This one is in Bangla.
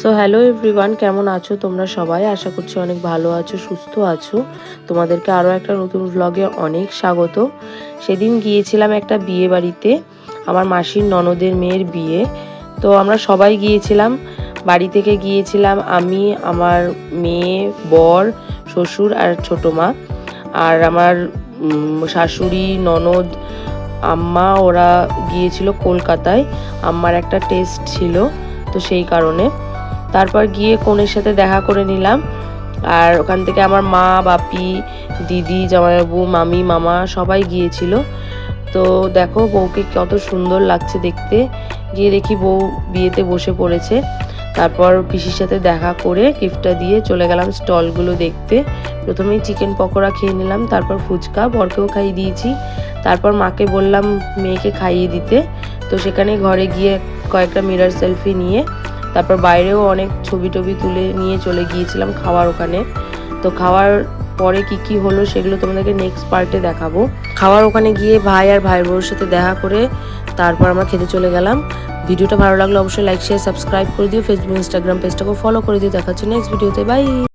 সো হ্যালো এভরিওয়ান, কেমন আছো তোমরা সবাই? আশা করছি অনেক ভালো আছো, সুস্থ আছো। তোমাদেরকে আরও একটা নতুন ভ্লগে অনেক স্বাগত। সেদিন গিয়েছিলাম একটা বিয়ে বাড়িতে, আমার মাসির ননদের মেয়ের বিয়ে। তো আমরা সবাই গিয়েছিলাম, বাড়ি থেকে গিয়েছিলাম আমি, আমার মেয়ে, বর, শ্বশুর আর ছোটো মা। আর আমার শাশুড়ি, ননদ, আম্মা ওরা গিয়েছিল কলকাতায়। আম্মার একটা টেস্ট ছিল, তো সেই কারণে। তারপর গিয়ে কনের সাথে দেখা করে নিলাম। আর ওখান থেকে আমার মা, বাপি, দিদি, জামাইবাবু, মামি, মামা সবাই গিয়েছিল। তো দেখো বউকে কত সুন্দর লাগছে দেখতে। গিয়ে দেখি বউ বিয়েতে বসে পড়েছে। তারপর পিসির সাথে দেখা করে গিফটটা দিয়ে চলে গেলাম স্টলগুলো দেখতে। প্রথমেই চিকেন পকোড়া খেয়ে নিলাম, তারপর ফুচকা, বরকেও খাইয়ে দিয়েছি। তারপর মাকে বললাম মেয়েকে খাইয়ে দিতে। তো সেখানে ঘরে গিয়ে কয়েকটা মিরর সেলফি নিয়ে তারপর বাইরেও অনেক ছবি টবি তুলে নিয়ে চলে গিয়েছিলাম খাওয়ার ওখানে। তো খাওয়ার পরে কি হলো সেগুলো তোমাদেরকে নেক্সট পার্টে দেখাবো। খাওয়ার ওখানে গিয়ে ভাই আর ভাইয়ের বউর সাথে দেখা করে তারপর আমরা খেতে চলে গেলাম। ভিডিওটা ভালো লাগলে অবশ্যই লাইক, শেয়ার, সাবস্ক্রাইব করে দিও। ফেসবুক, ইনস্টাগ্রাম পেজটাকে ফলো করে দিও। দেখা হচ্ছে নেক্সট ভিডিওতে। বাই।